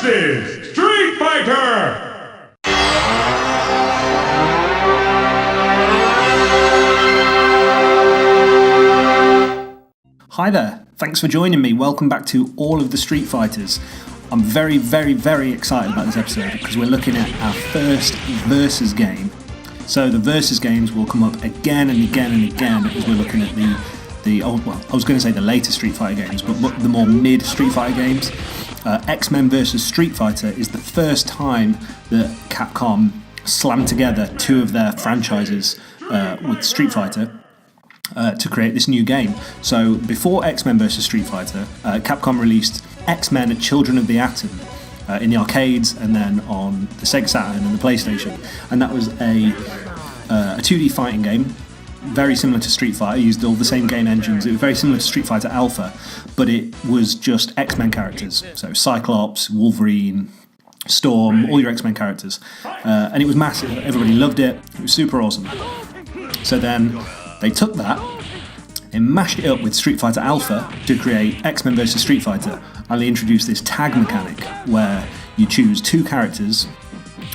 versus Street Fighter! Hi there, thanks for joining me. Welcome back to all of the Street Fighters. I'm very, very, very excited about this episode because we're looking at our first versus game. So the versus games will come up again and again and again as we're looking at the old, well, I was going to say the later Street Fighter games, but the more mid Street Fighter games. X-Men versus Street Fighter is the first time that Capcom slammed together two of their franchises with Street Fighter to create this new game. So before X-Men vs Street Fighter, Capcom released X-Men Children of the Atom in the arcades and then on the Sega Saturn and the PlayStation. And that was a 2D fighting game, very similar to Street Fighter, used all the same game engines. It was very similar to Street Fighter Alpha, but it was just X-Men characters. So Cyclops, Wolverine, Storm, all your X-Men characters. And it was massive. Everybody loved it. It was super awesome. So then they took that and mashed it up with Street Fighter Alpha to create X-Men vs Street Fighter, and they introduced this tag mechanic where you choose two characters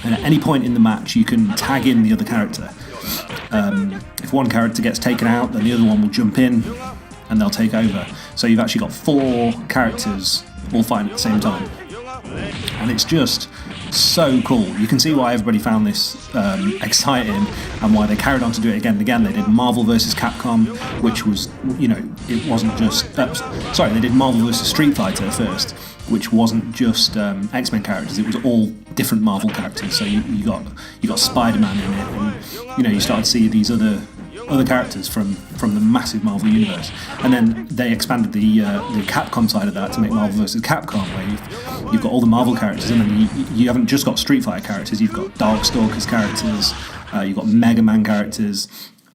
and at any point in the match you can tag in the other character. If one character gets taken out, then the other one will jump in and they'll take over. So you've actually got four characters all fighting at the same time, and it's just so cool. You can see why everybody found this exciting and why they carried on to do it again and again. They did Marvel vs Capcom, which was, it wasn't just they did Marvel vs Street Fighter first, which wasn't just X-Men characters. It was all different Marvel characters. So you got Spider-Man in it, and you started to see these other characters from the massive Marvel universe. And then they expanded the Capcom side of that to make Marvel vs Capcom, where you've got all the Marvel characters, and then you haven't just got Street Fighter characters, you've got Darkstalkers characters, you've got Mega Man characters.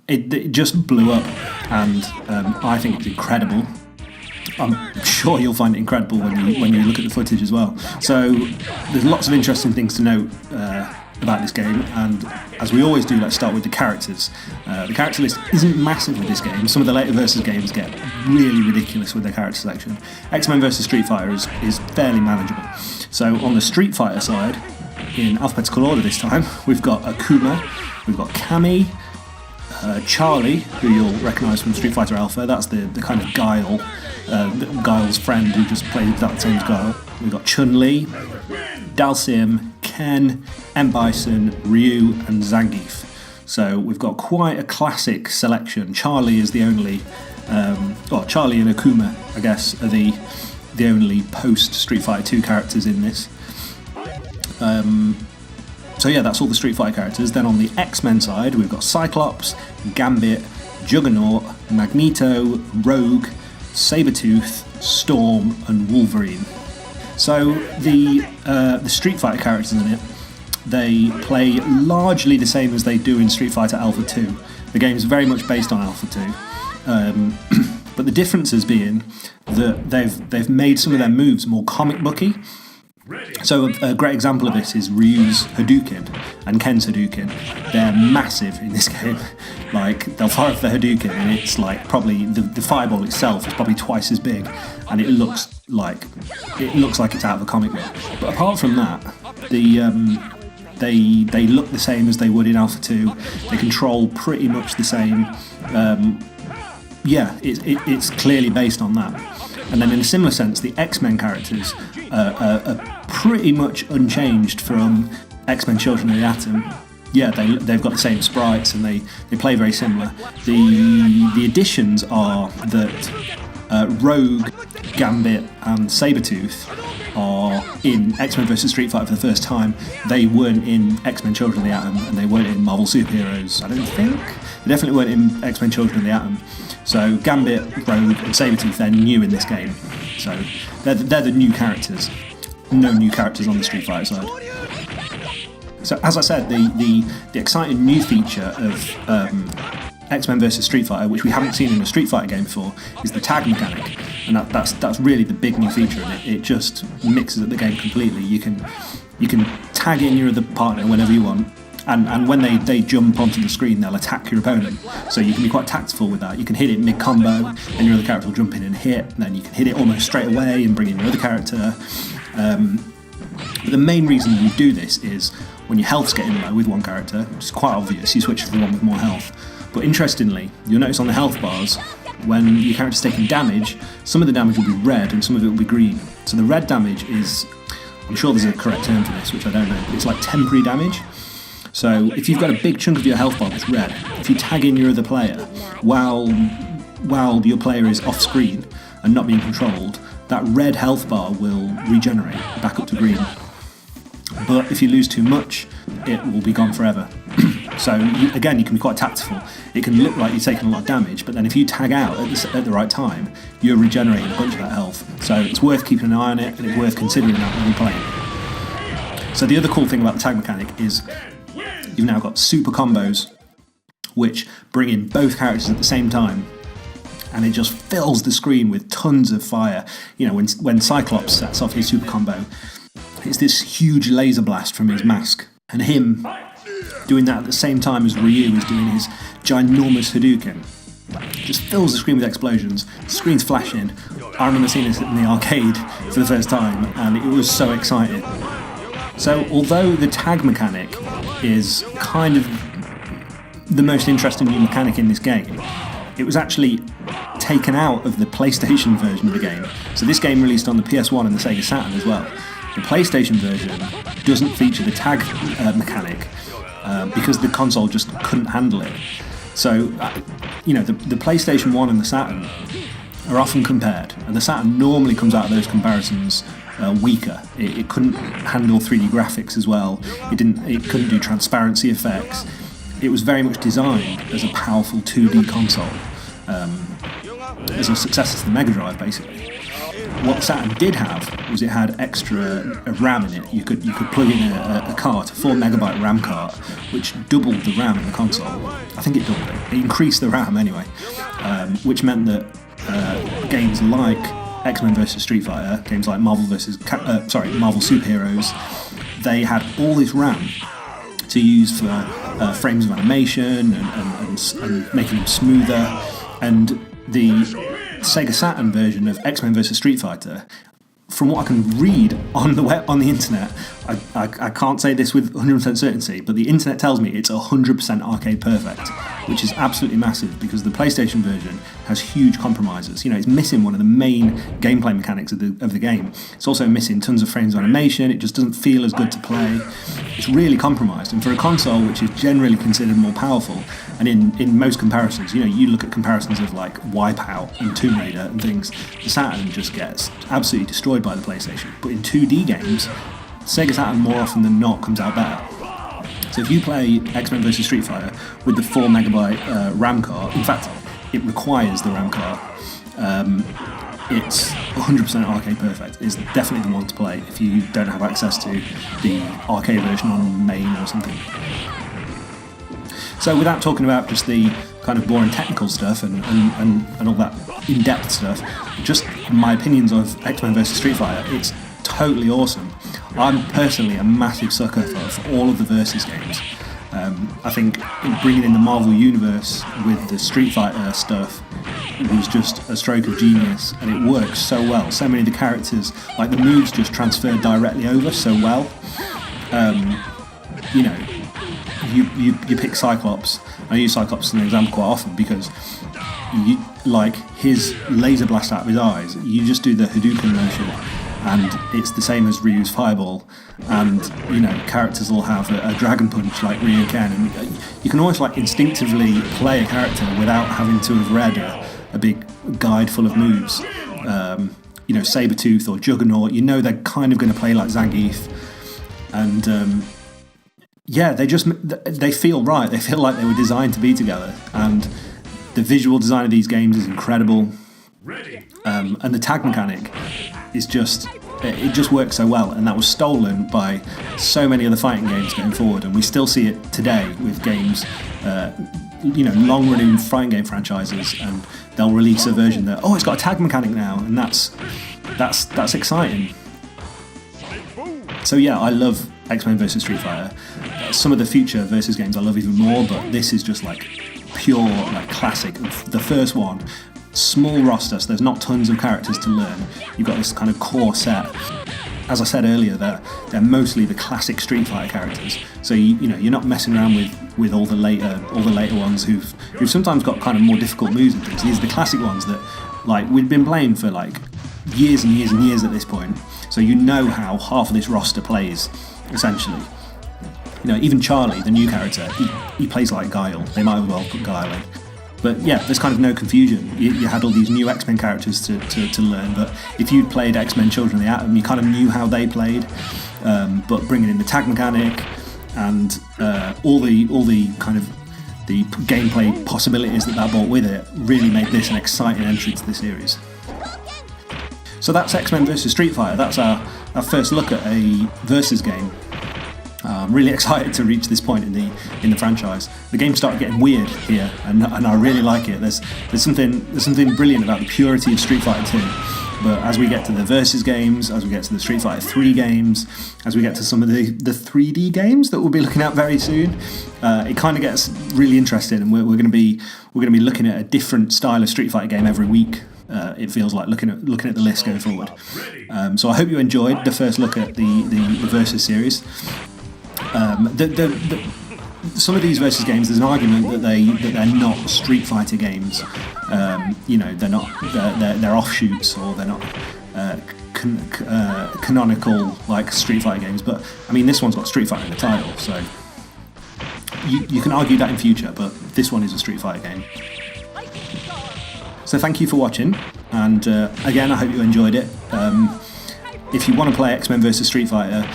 It just blew up, and I think it's incredible. I'm sure you'll find it incredible when you look at the footage as well. So there's lots of interesting things to note about this game, and as we always do, let's start with the characters. The character list isn't massive with this game. Some of the later versus games get really ridiculous with their character selection. X-Men vs Street Fighter is fairly manageable. So on the Street Fighter side, in alphabetical order this time, we've got Akuma, we've got Cammy, Charlie, who you'll recognise from Street Fighter Alpha. That's the kind of Guile's friend who just played exactly the same as Guile. We've got Chun-Li, Dalsim, Ken, M. Bison, Ryu, and Zangief. So we've got quite a classic selection. Charlie is the only, Charlie and Akuma, I guess, are the only post Street Fighter 2 characters in this. So yeah, that's all the Street Fighter characters. Then on the X-Men side, we've got Cyclops, Gambit, Juggernaut, Magneto, Rogue, Sabretooth, Storm, and Wolverine. So the Street Fighter characters in it, they play largely the same as they do in Street Fighter Alpha 2. The game is very much based on Alpha 2, but the differences being that they've made some of their moves more comic booky. So a great example of this is Ryu's Hadouken and Ken's Hadouken. They're massive in this game. Like, they'll fire off the Hadouken and it's like probably the fireball itself is probably twice as big, and it looks like it's out of a comic book. But apart from that, they look the same as they would in Alpha 2. They control pretty much the same. It's clearly based on that. And then in a similar sense, the X-Men characters are pretty much unchanged from X-Men Children of the Atom. Yeah, they've got the same sprites and they play very similar. The additions are that Rogue, Gambit, and Sabretooth are in X-Men vs Street Fighter for the first time. They weren't in X-Men Children of the Atom, and they weren't in Marvel Superheroes, I don't think. They definitely weren't in X-Men Children of the Atom. So Gambit, Rogue, and Sabretooth, they're new in this game. So they're the new characters. No new characters on the Street Fighter side. So as I said, the exciting new feature of X-Men vs Street Fighter, which we haven't seen in a Street Fighter game before, is the tag mechanic, and that's really the big new feature in it. It just mixes up the game completely. You can tag in your other partner whenever you want, and when they jump onto the screen, they'll attack your opponent. So you can be quite tactful with that. You can hit it mid-combo, and your other character will jump in and hit, and then you can hit it almost straight away and bring in your other character. But the main reason you do this is when your health's getting low with one character, which is quite obvious, you switch to the one with more health. But interestingly, you'll notice on the health bars, when your character's taking damage, some of the damage will be red and some of it will be green. So the red damage is, I'm sure there's a correct term for this, which I don't know, but it's like temporary damage. So if you've got a big chunk of your health bar that's red, if you tag in your other player while your player is off screen and not being controlled, that red health bar will regenerate back up to green. But if you lose too much, it will be gone forever. So again, you can be quite tactful. It can look like you're taking a lot of damage, but then if you tag out at the right time, you're regenerating a bunch of that health. So it's worth keeping an eye on it, and it's worth considering that when you're playing. So the other cool thing about the tag mechanic is you've now got super combos, which bring in both characters at the same time, and it just fills the screen with tons of fire. You know, when Cyclops sets off his super combo, it's this huge laser blast from his mask, and him doing that at the same time as Ryu is doing his ginormous Hadouken just fills the screen with explosions. The screen's flashing. I remember seeing this in the arcade for the first time, and it was so exciting. So although the tag mechanic is kind of the most interesting new mechanic in this game, it was actually taken out of the PlayStation version of the game. So this game released on the PS1 and the Sega Saturn as well. The PlayStation version doesn't feature the tag mechanic because the console just couldn't handle it. So, the PlayStation 1 and the Saturn are often compared, and the Saturn normally comes out of those comparisons weaker. It couldn't handle 3D graphics as well. It couldn't do transparency effects. It was very much designed as a powerful 2D console, as a successor to the Mega Drive, basically. What the Saturn did have was it had extra RAM in it. You could plug in a cart, a 4 megabyte RAM cart, which doubled the RAM in the console. I think it doubled it. It increased the RAM anyway, which meant that games like X-Men vs Street Fighter, games like Marvel Superheroes, they had all this RAM to use for frames of animation and making them smoother. And the Sega Saturn version of X-Men vs Street Fighter, from what I can read on the internet, I can't say this with 100% certainty, but the internet tells me it's 100% arcade perfect, which is absolutely massive because the PlayStation version has huge compromises. It's missing one of the main gameplay mechanics of the game. It's also missing tons of frames of animation. It just doesn't feel as good to play. It's really compromised, and for a console which is generally considered more powerful, and in most comparisons, you look at comparisons of like Wipeout and Tomb Raider and things, the Saturn just gets absolutely destroyed by the PlayStation. But in 2D games, Sega Saturn more often than not comes out better. So if you play X-Men vs Street Fighter with the 4 megabyte RAM card, in fact, it requires the RAM card. It's 100% arcade perfect. It's definitely the one to play if you don't have access to the arcade version on MAME or something. So without talking about just the kind of boring technical stuff and all that in-depth stuff, just my opinions of X-Men vs Street Fighter, it's totally awesome. I'm personally a massive sucker for all of the Versus games. I think bringing in the Marvel Universe with the Street Fighter stuff was just a stroke of genius, and it works so well. So many of the characters, like the moves, just transfer directly over so well. You pick Cyclops. I use Cyclops as an example quite often because his laser blast out of his eyes, you just do the Hadouken motion and it's the same as Ryu's fireball, and characters will have a dragon punch like Ryu can, and you can almost instinctively play a character without having to have read a big guide full of moves. Sabretooth or Juggernaut, they're kind of going to play like Zangief, and they feel right. They feel like they were designed to be together, and the visual design of these games is incredible. And the tag mechanic is just works so well, and that was stolen by so many other fighting games going forward, and we still see it today with games, long-running fighting game franchises, and they'll release a version that, it's got a tag mechanic now, and that's exciting. So yeah, I love X-Men vs Street Fighter. Some of the future Versus games I love even more, but this is just pure classic. The first one, small roster, so there's not tons of characters to learn. You've got this kind of core set, as I said earlier, they're mostly the classic Street Fighter characters. So you're not messing around with all the later ones who've sometimes got kind of more difficult moves and things. These are the classic ones that like we've been playing for like years and years and years at this point. So you know how half of this roster plays essentially. Even Charlie, the new character, he plays like Guile. They might as well put Guile in. But yeah, there's kind of no confusion. You had all these new X-Men characters to learn, but if you'd played X-Men Children of the Atom, you kind of knew how they played. But bringing in the tag mechanic and all the kind of the gameplay possibilities that brought with it really made this an exciting entry to the series. So that's X-Men vs Street Fighter. That's our first look at a versus game. I'm really excited to reach this point in the franchise. The game started getting weird here, and I really like it. There's something brilliant about the purity of Street Fighter 2. But as we get to the versus games, as we get to the Street Fighter 3 games, as we get to some of the 3D games that we'll be looking at very soon, it kind of gets really interesting, and we're going to be looking at a different style of Street Fighter game every week. It feels like looking at the list going forward. So I hope you enjoyed the first look at the versus series. Some of these versus games, there's an argument that they're not Street Fighter games. They're not. They're offshoots, or they're not canonical like Street Fighter games. But I mean, this one's got Street Fighter in the title, so you can argue that in future. But this one is a Street Fighter game. So thank you for watching, and again, I hope you enjoyed it. If you want to play X-Men vs Street Fighter,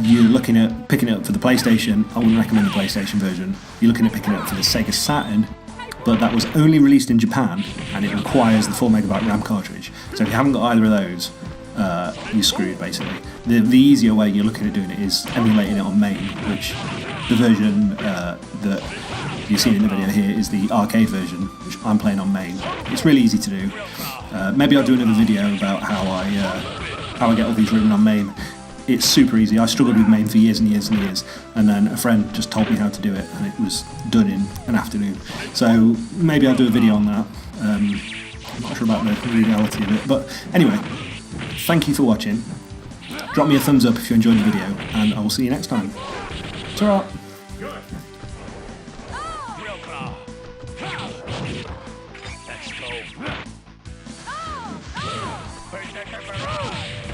you're looking at picking it up for the PlayStation. I wouldn't recommend the PlayStation version. You're looking at picking it up for the Sega Saturn, but that was only released in Japan, and it requires the 4MB RAM cartridge. So if you haven't got either of those, you're screwed basically. The easier way you're looking at doing it is emulating it on MAME, which the version that you've seen in the video here is the arcade version, which I'm playing on MAME. It's really easy to do. Maybe I'll do another video about how I get all these running on MAME. It's super easy. I struggled with MAME for years and years and years, and then a friend just told me how to do it, and it was done in an afternoon. So maybe I'll do a video on that. I'm not sure about the reality of it, but anyway, thank you for watching. Drop me a thumbs up if you enjoyed the video, and I will see you next time. Ta-ra! Let's go.